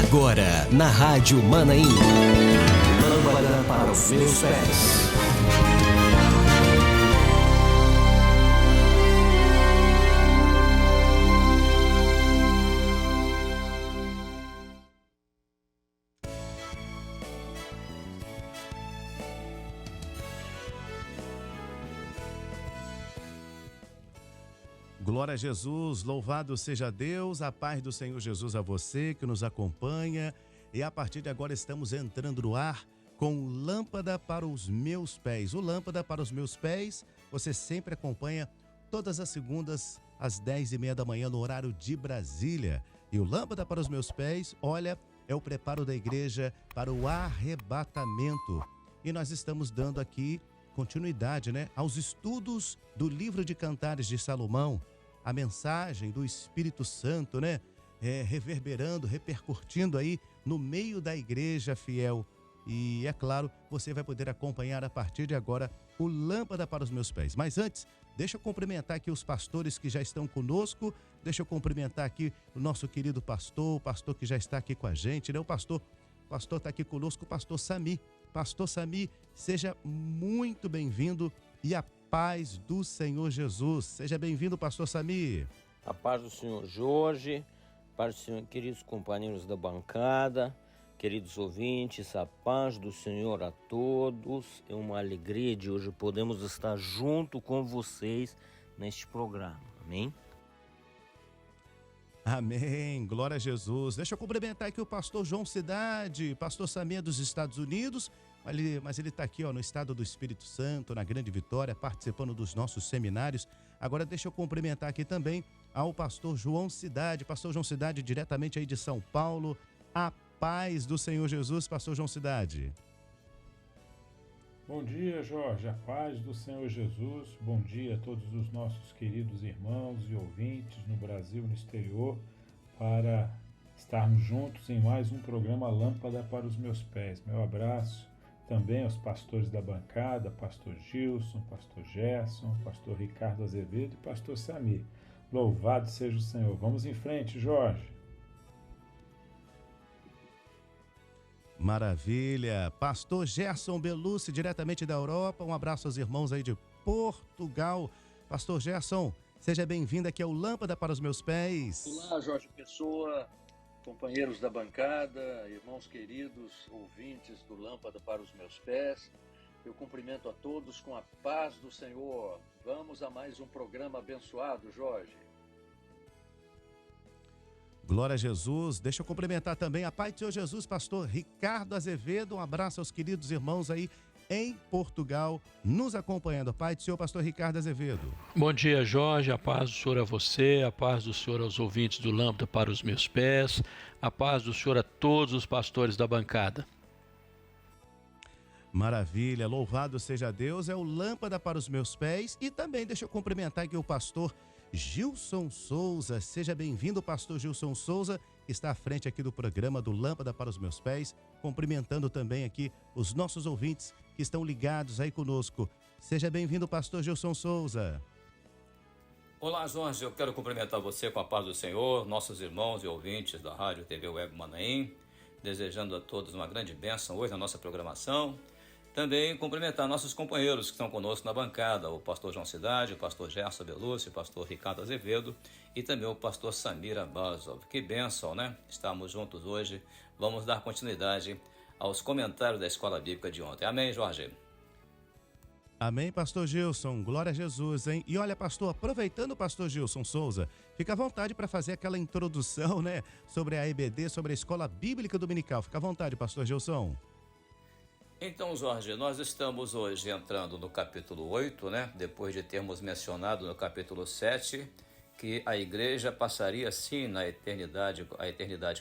Agora, na Rádio Manaim. Lâmpada para os meus pés. Glória a Jesus, louvado seja Deus, a paz do Senhor Jesus a você que nos acompanha. E a partir de agora estamos entrando no ar com Lâmpada para os meus pés. O Lâmpada para os meus pés, você sempre acompanha todas as segundas às 10h30 da manhã no horário de Brasília. E o Lâmpada para os meus pés, olha, é o preparo da igreja para o arrebatamento. E nós estamos dando aqui continuidade, aos estudos do livro de Cantares de Salomão. A mensagem do Espírito Santo, reverberando, repercutindo aí no meio da igreja fiel. E é claro, você vai poder acompanhar a partir de agora o Lâmpada para os meus pés. Mas antes, deixa eu cumprimentar aqui os pastores que já estão conosco. Deixa eu cumprimentar aqui o nosso querido pastor, o pastor que já está aqui com a gente, O pastor está aqui conosco, o pastor Sami. Pastor Sami, seja muito bem-vindo e a paz do Senhor Jesus. Seja bem-vindo, pastor Sami. A paz do Senhor Jorge, a paz do Senhor, queridos companheiros da bancada, queridos ouvintes, a paz do Senhor a todos. É uma alegria de hoje podemos estar junto com vocês neste programa. Amém? Amém, glória a Jesus. Deixa eu cumprimentar aqui o pastor João Cidade, pastor Sami é dos Estados Unidos, mas ele está aqui no estado do Espírito Santo, na Grande Vitória, participando dos nossos seminários. Agora deixa eu cumprimentar aqui também ao pastor João Cidade, diretamente aí de São Paulo. A paz do Senhor Jesus, pastor João Cidade. Bom dia, Jorge, a paz do Senhor Jesus. Bom dia a todos os nossos queridos irmãos e ouvintes no Brasil e no exterior, para estarmos juntos em mais um programa Lâmpada para os meus pés. Meu abraço também aos pastores da bancada, pastor Gilson, pastor Gerson, pastor Ricardo Azevedo e pastor Sami. Louvado seja o Senhor. Vamos em frente, Jorge. Maravilha. Pastor Gerson Belucci, diretamente da Europa. Um abraço aos irmãos aí de Portugal. Pastor Gerson, seja bem-vindo aqui ao Lâmpada para os meus pés. Olá, Jorge Pessoa, companheiros da bancada, irmãos queridos, ouvintes do Lâmpada para os meus pés. Eu cumprimento a todos com a paz do Senhor. Vamos a mais um programa abençoado, Jorge. Glória a Jesus. Deixa eu cumprimentar também a paz do Senhor Jesus, pastor Ricardo Azevedo. Um abraço aos queridos irmãos aí em Portugal, nos acompanhando. A paz do Senhor, pastor Ricardo Azevedo. Bom dia, Jorge. A paz do Senhor a você, a paz do Senhor aos ouvintes do Lâmpada para os meus pés, a paz do Senhor a todos os pastores da bancada. Maravilha, louvado seja Deus. É o Lâmpada para os meus pés. E também deixa eu cumprimentar aqui o pastor Gilson Souza. Seja bem-vindo, pastor Gilson Souza, que está à frente aqui do programa do Lâmpada para os meus pés, cumprimentando também aqui os nossos ouvintes que estão ligados aí conosco. Seja bem-vindo, pastor Gilson Souza. Olá, Jorge, eu quero cumprimentar você com a paz do Senhor, nossos irmãos e ouvintes da Rádio TV Web Manaim, desejando a todos uma grande bênção hoje na nossa programação. Também cumprimentar nossos companheiros que estão conosco na bancada, o pastor João Cidade, o pastor Gerson Belucci, o pastor Ricardo Azevedo e também o pastor Samir Abazov. Que bênção, Estamos juntos hoje. Vamos dar continuidade aos comentários da Escola Bíblica de ontem. Amém, Jorge? Amém, pastor Gilson. Glória a Jesus, hein? E olha, pastor, aproveitando o pastor Gilson Souza, fica à vontade para fazer aquela introdução, sobre a EBD, sobre a Escola Bíblica Dominical. Fica à vontade, pastor Gilson. Então, Jorge, nós estamos hoje entrando no capítulo 8, depois de termos mencionado no capítulo 7 que a igreja passaria sim a eternidade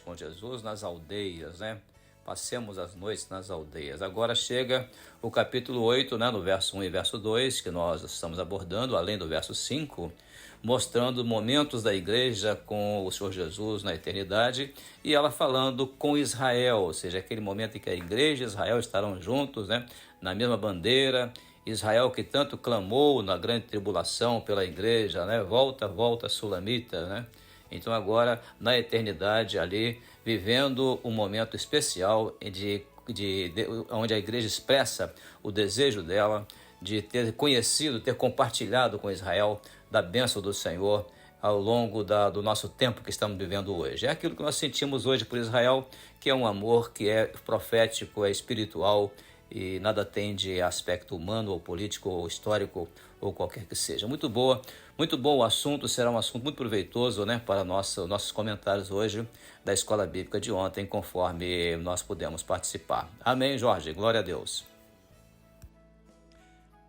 com Jesus nas aldeias, Passemos as noites nas aldeias. Agora chega o capítulo 8, no verso 1 e verso 2, que nós estamos abordando, além do verso 5, mostrando momentos da igreja com o Senhor Jesus na eternidade, e ela falando com Israel, ou seja, aquele momento em que a igreja e Israel estarão juntos, na mesma bandeira. Israel que tanto clamou na grande tribulação pela igreja, volta, volta, sulamita, Então agora, na eternidade ali, vivendo um momento especial onde a igreja expressa o desejo dela de ter conhecido, ter compartilhado com Israel da bênção do Senhor ao longo do nosso tempo que estamos vivendo hoje. É aquilo que nós sentimos hoje por Israel, que é um amor que é profético, é espiritual e nada tem de aspecto humano ou político ou histórico ou qualquer que seja. Muito bom o assunto, será um assunto muito proveitoso, né, para nossos comentários hoje da Escola Bíblica de ontem, conforme nós pudemos participar. Amém, Jorge? Glória a Deus.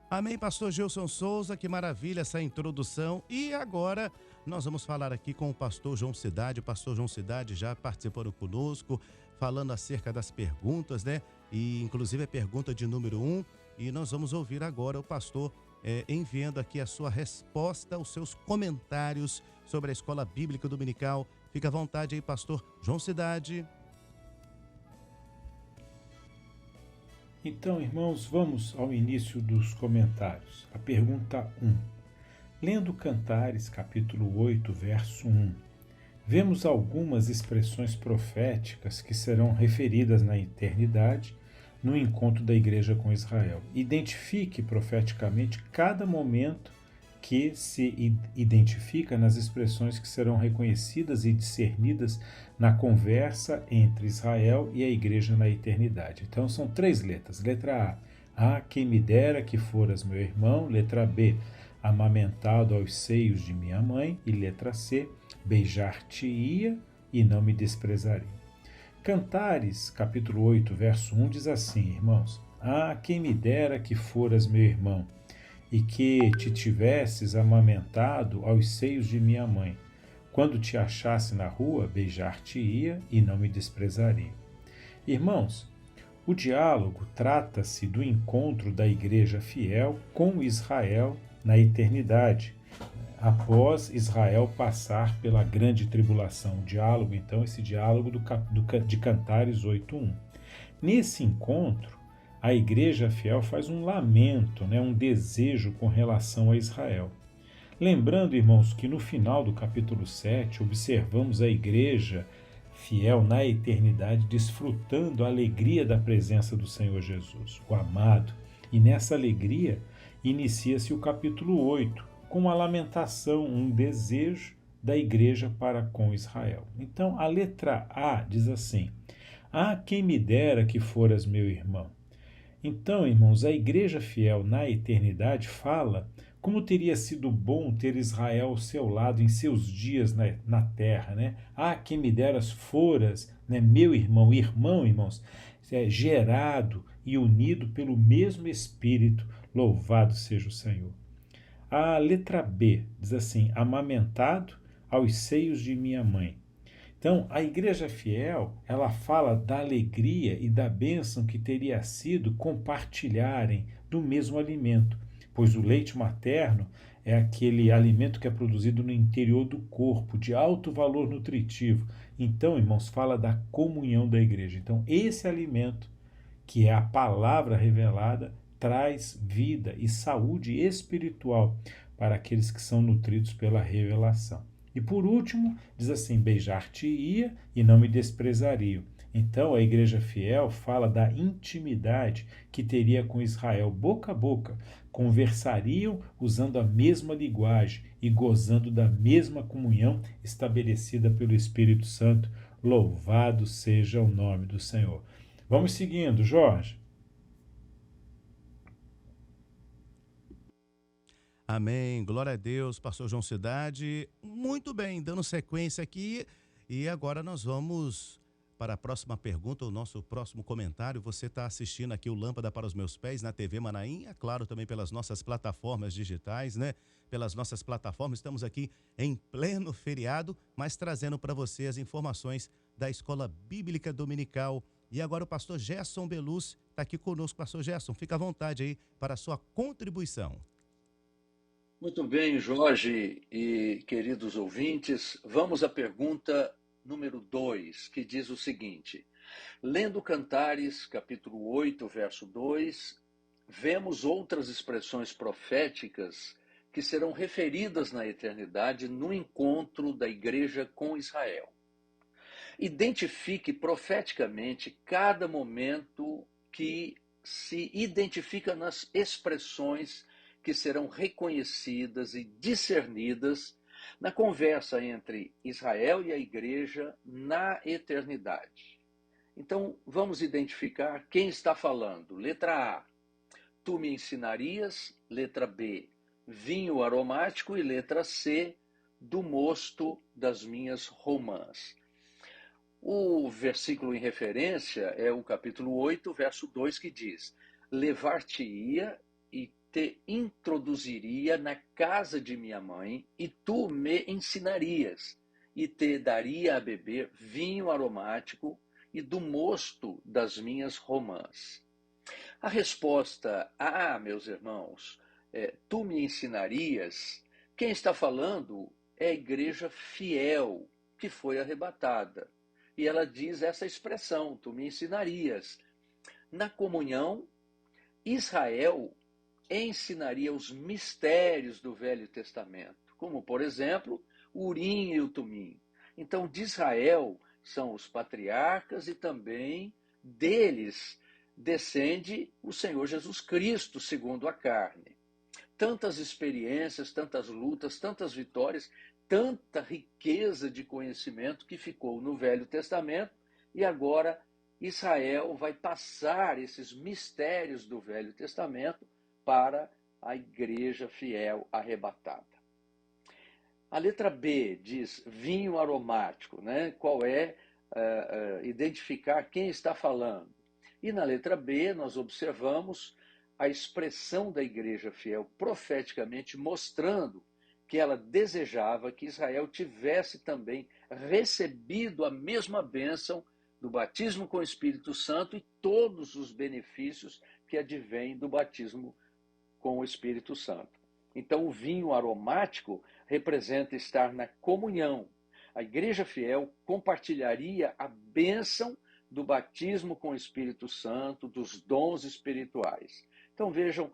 Amém, pastor Gilson Souza, que maravilha essa introdução. E agora nós vamos falar aqui com o pastor João Cidade. O pastor João Cidade já participando conosco, falando acerca das perguntas, né? E inclusive a pergunta de número 1. E nós vamos ouvir agora o pastor enviando aqui a sua resposta, os seus comentários sobre a Escola Bíblica Dominical. Fica à vontade aí, pastor João Cidade. Então, irmãos, vamos ao início dos comentários. A pergunta 1. Lendo Cantares, capítulo 8, verso 1, vemos algumas expressões proféticas que serão referidas na eternidade no encontro da igreja com Israel. Identifique profeticamente cada momento que se identifica nas expressões que serão reconhecidas e discernidas na conversa entre Israel e a igreja na eternidade. Então são 3 letras. Letra A, quem me dera que foras meu irmão. Letra B, amamentado aos seios de minha mãe. E letra C, beijar-te-ia e não me desprezaria. Cantares, capítulo 8, verso 1 diz assim, irmãos: quem me dera que foras meu irmão, e que te tivesses amamentado aos seios de minha mãe. Quando te achasse na rua, beijar-te-ia e não me desprezaria. Irmãos, o diálogo trata-se do encontro da igreja fiel com Israel na eternidade, após Israel passar pela grande tribulação. O diálogo, então, esse diálogo de Cantares 8.1. Nesse encontro, a igreja fiel faz um lamento, um desejo com relação a Israel. Lembrando, irmãos, que no final do capítulo 7, observamos a igreja fiel na eternidade desfrutando a alegria da presença do Senhor Jesus, o amado. E nessa alegria inicia-se o capítulo 8, com uma lamentação, um desejo da igreja para com Israel. Então, a letra A diz assim: quem me dera que foras meu irmão. Então, irmãos, a igreja fiel na eternidade fala como teria sido bom ter Israel ao seu lado em seus dias na terra, né? Quem me deras foras, né, meu irmão, irmãos, gerado e unido pelo mesmo Espírito, louvado seja o Senhor. A letra B diz assim: amamentado aos seios de minha mãe. Então, a igreja fiel, ela fala da alegria e da bênção que teria sido compartilharem do mesmo alimento, pois o leite materno é aquele alimento que é produzido no interior do corpo, de alto valor nutritivo. Então, irmãos, fala da comunhão da igreja. Então, esse alimento, que é a palavra revelada, traz vida e saúde espiritual para aqueles que são nutridos pela revelação. E por último, diz assim: beijar-te-ia e não me desprezariam. Então a igreja fiel fala da intimidade que teria com Israel boca a boca, conversariam usando a mesma linguagem e gozando da mesma comunhão estabelecida pelo Espírito Santo. Louvado seja o nome do Senhor. Vamos seguindo, Jorge. Amém, glória a Deus, pastor João Cidade. Muito bem, dando sequência aqui. E agora nós vamos para a próxima pergunta, o nosso próximo comentário. Você está assistindo aqui o Lâmpada para os Meus Pés na TV Manaim, é claro, também pelas nossas plataformas digitais, né? Pelas nossas plataformas, estamos aqui em pleno feriado, mas trazendo para você as informações da Escola Bíblica Dominical. E agora o pastor Gerson Belus está aqui conosco. Pastor Gerson, fica à vontade aí para a sua contribuição. Muito bem, Jorge e queridos ouvintes, vamos à pergunta número 2, que diz o seguinte: lendo Cantares, capítulo 8, verso 2, vemos outras expressões proféticas que serão referidas na eternidade no encontro da igreja com Israel. Identifique profeticamente cada momento que se identifica nas expressões que serão reconhecidas e discernidas na conversa entre Israel e a igreja na eternidade. Então, vamos identificar quem está falando. Letra A, tu me ensinarias. Letra B, vinho aromático. E letra C, do mosto das minhas romãs. O versículo em referência é o capítulo 8, verso 2, que diz: levar-te-ia e te introduziria na casa de minha mãe, e tu me ensinarias, e te daria a beber vinho aromático e do mosto das minhas romãs. A resposta A, meus irmãos, tu me ensinarias, quem está falando é a igreja fiel que foi arrebatada. E ela diz essa expressão, tu me ensinarias. Na comunhão, Israel ensinaria os mistérios do Velho Testamento, como, por exemplo, o Urim e o Tumim. Então, de Israel são os patriarcas e também deles descende o Senhor Jesus Cristo, segundo a carne. Tantas experiências, tantas lutas, tantas vitórias, tanta riqueza de conhecimento que ficou no Velho Testamento, e agora Israel vai passar esses mistérios do Velho Testamento para a igreja fiel arrebatada. A letra B diz vinho aromático, né? Qual é identificar quem está falando. E na letra B nós observamos a expressão da igreja fiel profeticamente mostrando que ela desejava que Israel tivesse também recebido a mesma bênção do batismo com o Espírito Santo e todos os benefícios que advêm do batismo com o Espírito Santo. Então, o vinho aromático representa estar na comunhão. A igreja fiel compartilharia a bênção do batismo com o Espírito Santo, dos dons espirituais. Então, vejam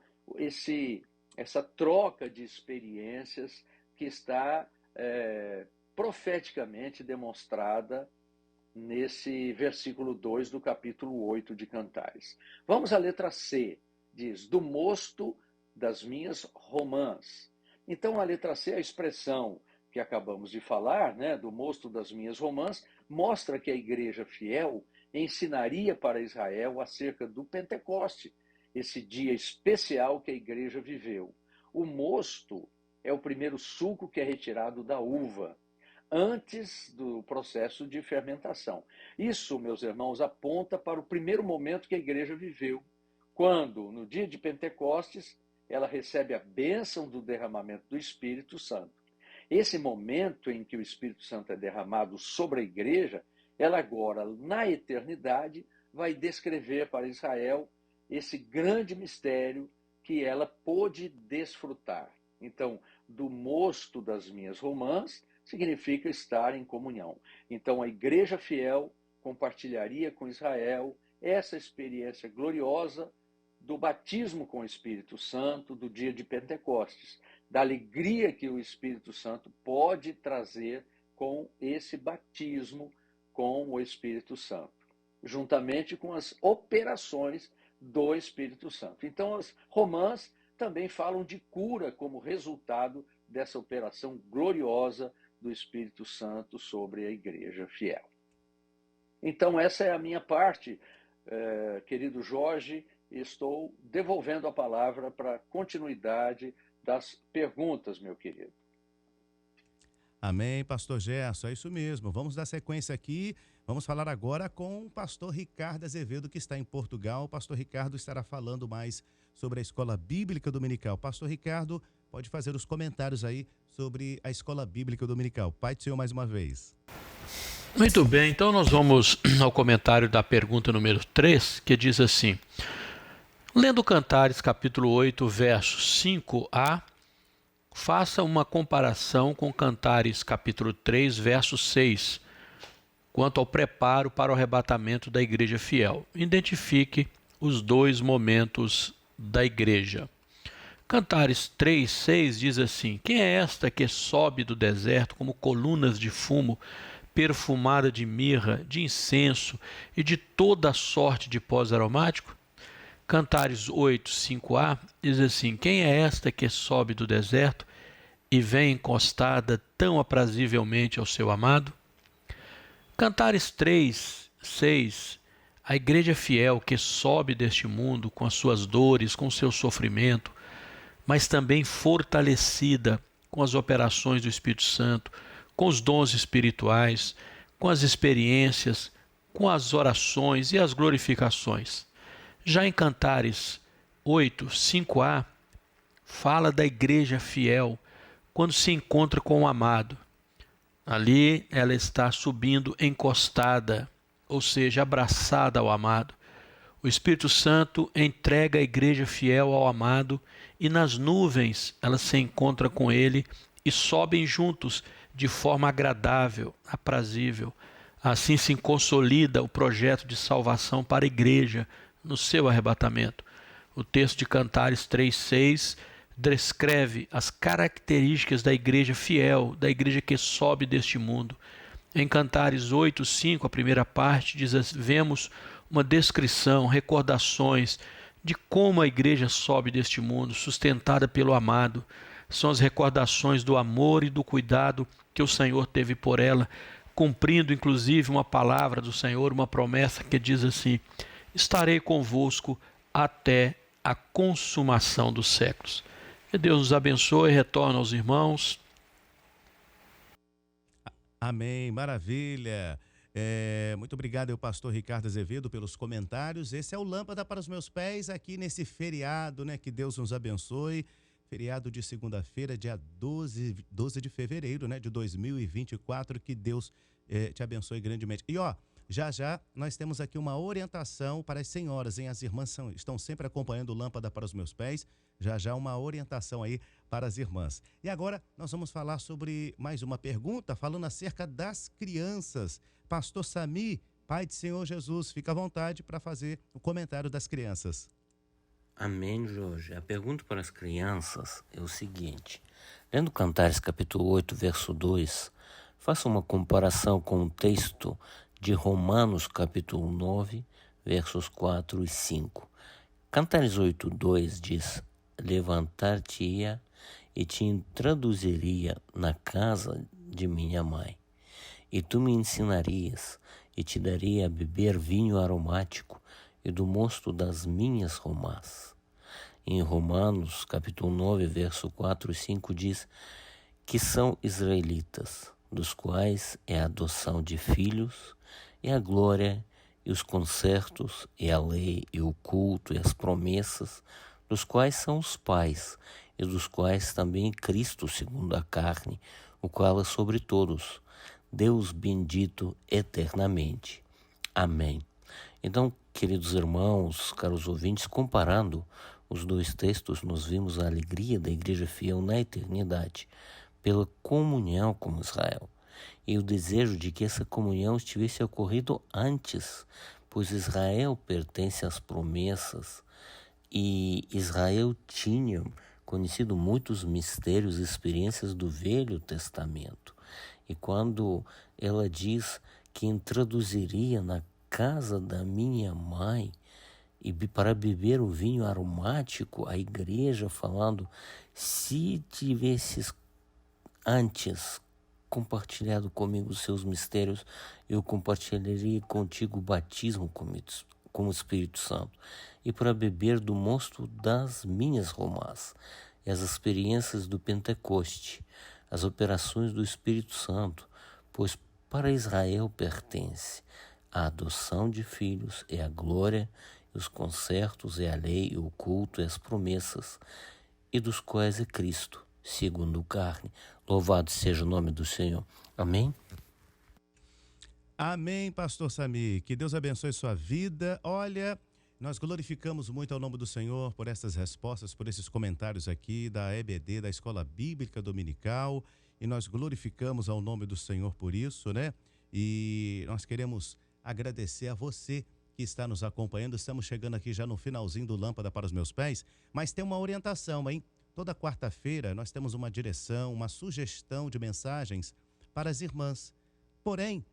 essa troca de experiências que está profeticamente demonstrada nesse versículo 2 do capítulo 8 de Cantares. Vamos à letra C, diz, do mosto das minhas romãs. Então, a letra C, a expressão que acabamos de falar, né, do mosto das minhas romãs, mostra que a igreja fiel ensinaria para Israel acerca do Pentecoste, esse dia especial que a igreja viveu. O mosto é o primeiro suco que é retirado da uva, antes do processo de fermentação. Isso, meus irmãos, aponta para o primeiro momento que a igreja viveu, quando, no dia de Pentecostes, ela recebe a bênção do derramamento do Espírito Santo. Esse momento em que o Espírito Santo é derramado sobre a igreja, ela agora, na eternidade, vai descrever para Israel esse grande mistério que ela pôde desfrutar. Então, do mosto das minhas romãs significa estar em comunhão. Então, a igreja fiel compartilharia com Israel essa experiência gloriosa do batismo com o Espírito Santo, do dia de Pentecostes, da alegria que o Espírito Santo pode trazer com esse batismo com o Espírito Santo, juntamente com as operações do Espírito Santo. Então, as romãs também falam de cura como resultado dessa operação gloriosa do Espírito Santo sobre a igreja fiel. Então, essa é a minha parte, querido Jorge. Estou devolvendo a palavra para a continuidade das perguntas, meu querido. Amém, pastor Gerson, é isso mesmo. Vamos dar sequência aqui. Vamos falar agora com o pastor Ricardo Azevedo, que está em Portugal. O pastor Ricardo estará falando mais sobre a Escola Bíblica Dominical. Pastor Ricardo, pode fazer os comentários aí sobre a Escola Bíblica Dominical. Pai do Senhor, mais uma vez. Muito bem, então nós vamos ao comentário da pergunta número 3, que diz assim: lendo Cantares capítulo 8, verso 5a, faça uma comparação com Cantares capítulo 3, verso 6, quanto ao preparo para o arrebatamento da igreja fiel. Identifique os dois momentos da igreja. Cantares 3:6 diz assim: quem é esta que sobe do deserto como colunas de fumo, perfumada de mirra, de incenso e de toda a sorte de pós aromático? Cantares 8:5a diz assim: quem é esta que sobe do deserto e vem encostada tão aprazivelmente ao seu amado? Cantares 3:6, a igreja fiel que sobe deste mundo com as suas dores, com o seu sofrimento, mas também fortalecida com as operações do Espírito Santo, com os dons espirituais, com as experiências, com as orações e as glorificações. Já em Cantares 8:5a, fala da igreja fiel quando se encontra com o amado. Ali ela está subindo encostada, ou seja, abraçada ao amado. O Espírito Santo entrega a igreja fiel ao amado e nas nuvens ela se encontra com ele e sobem juntos de forma agradável, aprazível. Assim se consolida o projeto de salvação para a igreja no seu arrebatamento. O texto de Cantares 3:6 descreve as características da igreja fiel, da igreja que sobe deste mundo. Em Cantares 8:5, a primeira parte, vemos uma descrição, recordações de como a igreja sobe deste mundo, sustentada pelo amado. São as recordações do amor e do cuidado que o Senhor teve por ela, cumprindo inclusive uma palavra do Senhor, uma promessa que diz assim: estarei convosco até a consumação dos séculos. Que Deus nos abençoe e retorne aos irmãos. Amém, maravilha. Muito obrigado ao pastor Ricardo Azevedo pelos comentários. Esse é o Lâmpada para os Meus Pés aqui nesse feriado, né? Que Deus nos abençoe. Feriado de segunda-feira, dia 12 de fevereiro, né? De 2024. Que Deus te abençoe grandemente. E já nós temos aqui uma orientação para as senhoras, hein? As irmãs estão sempre acompanhando o Lâmpada para os Meus Pés. Já uma orientação aí para as irmãs. E agora nós vamos falar sobre mais uma pergunta, falando acerca das crianças. Pastor Sami, Pai do Senhor Jesus, fica à vontade para fazer o comentário das crianças. Amém, Jorge. A pergunta para as crianças é o seguinte: lendo Cantares capítulo 8, verso 2, faça uma comparação com o texto de Romanos capítulo 9, versos 4 e 5. Cantares 8, 2 diz: levantar-te-ia e te introduziria na casa de minha mãe, e tu me ensinarias e te daria a beber vinho aromático e do mosto das minhas romãs. Em Romanos, capítulo 9, verso 4 e 5 diz que são israelitas, dos quais é a adoção de filhos, e a glória, e os concertos, e a lei, e o culto, e as promessas, dos quais são os pais, e dos quais também Cristo, segundo a carne, o qual é sobre todos, Deus bendito eternamente. Amém. Então, queridos irmãos, caros ouvintes, comparando os dois textos, nós vimos a alegria da igreja fiel na eternidade, pela comunhão com Israel, e o desejo de que essa comunhão tivesse ocorrido antes, pois Israel pertence às promessas, e Israel tinha conhecido muitos mistérios e experiências do Velho Testamento. E quando ela diz que introduziria na casa da minha mãe e para beber o vinho aromático, a igreja falando: se tivesses antes compartilhado comigo os seus mistérios, eu compartilharia contigo o batismo com o Espírito Santo, e para beber do mosto das minhas romãs, e as experiências do Pentecoste, as operações do Espírito Santo, pois para Israel pertence a adoção de filhos, é a glória, e os concertos, é a lei, e o culto, e as promessas, e dos quais é Cristo, segundo carne. Louvado seja o nome do Senhor. Amém? Amém, pastor Sami. Que Deus abençoe sua vida. Olha, nós glorificamos muito ao nome do Senhor por essas respostas, por esses comentários aqui da EBD, da Escola Bíblica Dominical, e nós glorificamos ao nome do Senhor por isso, né? E nós queremos agradecer a você que está nos acompanhando. Estamos chegando aqui já no finalzinho do Lâmpada para os Meus Pés, mas tem uma orientação, hein? toda quarta-feira nós temos uma direção, uma sugestão de mensagens para as irmãs. Porém,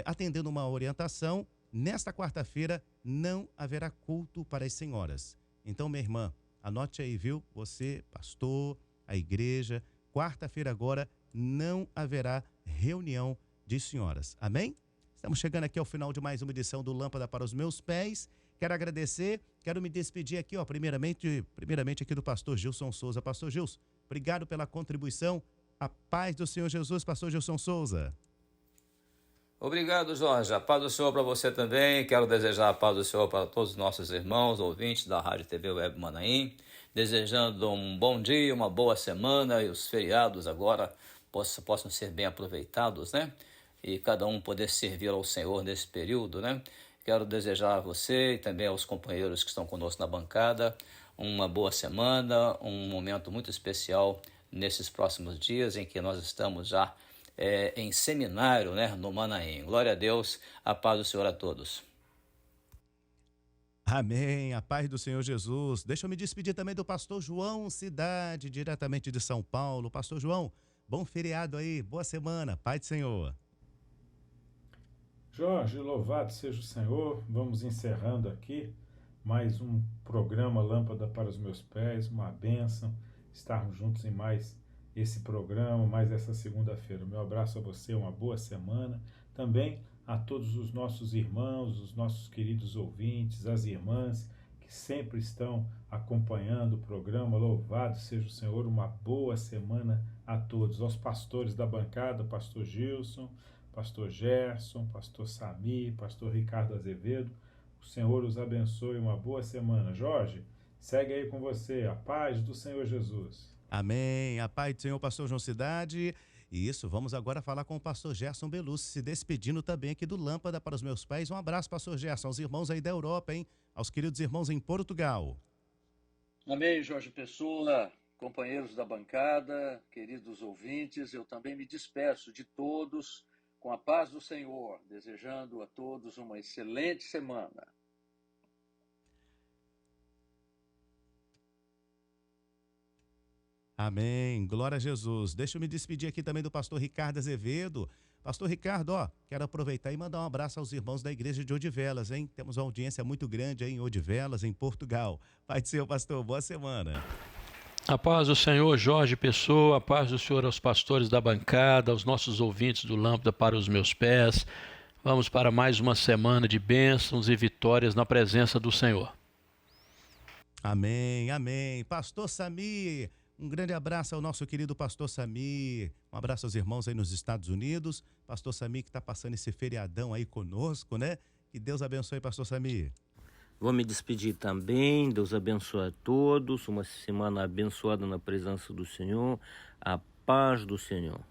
atendendo uma orientação, nesta quarta-feira não haverá culto para as senhoras. Então, minha irmã, anote aí, viu? Você, pastor, a igreja, quarta-feira agora não haverá reunião de senhoras. Amém? Estamos chegando aqui ao final de mais uma edição do Lâmpada para os Meus Pés. Quero agradecer, quero me despedir aqui, primeiramente aqui do pastor Gilson Souza. Pastor Gilson, obrigado pela contribuição. A paz do Senhor Jesus, pastor Gilson Souza. Obrigado, Jorge. A paz do Senhor para você também. Quero desejar a paz do Senhor para todos os nossos irmãos, ouvintes da Rádio TV Web Manaim. Desejando um bom dia, uma boa semana e os feriados agora possam ser bem aproveitados, né? E cada um poder servir ao Senhor nesse período, né? Quero desejar a você e também aos companheiros que estão conosco na bancada uma boa semana, um momento muito especial nesses próximos dias em que nós estamos já em seminário, né, no Manaim. Glória a Deus, a paz do Senhor a todos. Amém, a paz do Senhor Jesus. Deixa eu me despedir também do pastor João Cidade, diretamente de São Paulo. Pastor João, bom feriado aí, boa semana, paz do Senhor. Jorge, louvado seja o Senhor. Vamos encerrando aqui mais um programa Lâmpada para os Meus Pés, uma bênção estarmos juntos em mais esse programa, mais essa segunda-feira. Meu abraço a você, uma boa semana. Também a todos os nossos irmãos, os nossos queridos ouvintes, as irmãs que sempre estão acompanhando o programa. Louvado seja o Senhor, uma boa semana a todos. Aos pastores da bancada, pastor Gilson, pastor Gerson, pastor Sami, pastor Ricardo Azevedo, o Senhor os abençoe, uma boa semana. Jorge, segue aí com você, a paz do Senhor Jesus. Amém, a paz do Senhor, pastor João Cidade. E isso, vamos agora falar com o pastor Gerson Belucci, se despedindo também aqui do Lâmpada para os Meus Pés. Um abraço, pastor Gerson, aos irmãos aí da Europa, hein? Aos queridos irmãos em Portugal. Amém, Jorge Pessoa, companheiros da bancada, queridos ouvintes, eu também me despeço de todos com a paz do Senhor, desejando a todos uma excelente semana. Amém, glória a Jesus. Deixa eu me despedir aqui também do pastor Ricardo Azevedo. Pastor Ricardo, quero aproveitar e mandar um abraço aos irmãos da igreja de Odivelas, hein? Temos uma audiência muito grande aí em Odivelas, em Portugal. Pai do Senhor, pastor, boa semana. A paz do Senhor, Jorge Pessoa, a paz do Senhor aos pastores da bancada, aos nossos ouvintes do Lâmpada para os Meus Pés. Vamos para mais uma semana de bênçãos e vitórias na presença do Senhor. Amém, amém. Pastor Sami, um grande abraço ao nosso querido pastor Sami. Um abraço aos irmãos aí nos Estados Unidos. Pastor Sami que está passando esse feriadão aí conosco, né? Que Deus abençoe, pastor Sami. Vou me despedir também, Deus abençoe a todos, uma semana abençoada na presença do Senhor, a paz do Senhor.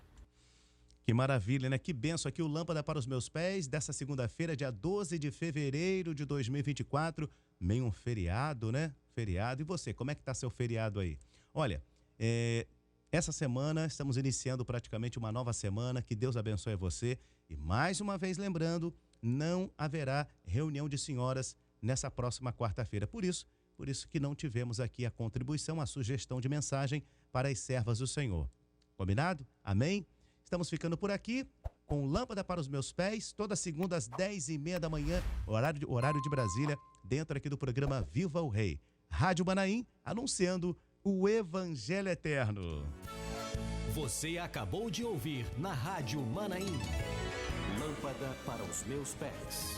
Que maravilha, né? Que benção aqui o Lâmpada para os Meus Pés, dessa segunda-feira, dia 12 de fevereiro de 2024, meio um feriado, né? Feriado. E você, como é que tá seu feriado aí? Olha, essa semana estamos iniciando praticamente uma nova semana, que Deus abençoe você. E mais uma vez lembrando, não haverá reunião de senhoras nessa próxima quarta-feira. Por isso que não tivemos aqui a contribuição, a sugestão de mensagem para as servas do Senhor. Combinado? Amém? Estamos ficando por aqui com Lâmpada para os Meus Pés, toda segunda às 10h30 da manhã, horário de Brasília, dentro aqui do programa Viva o Rei. Rádio Manaim, anunciando o Evangelho Eterno. Você acabou de ouvir na Rádio Manaim. Lâmpada para os Meus Pés.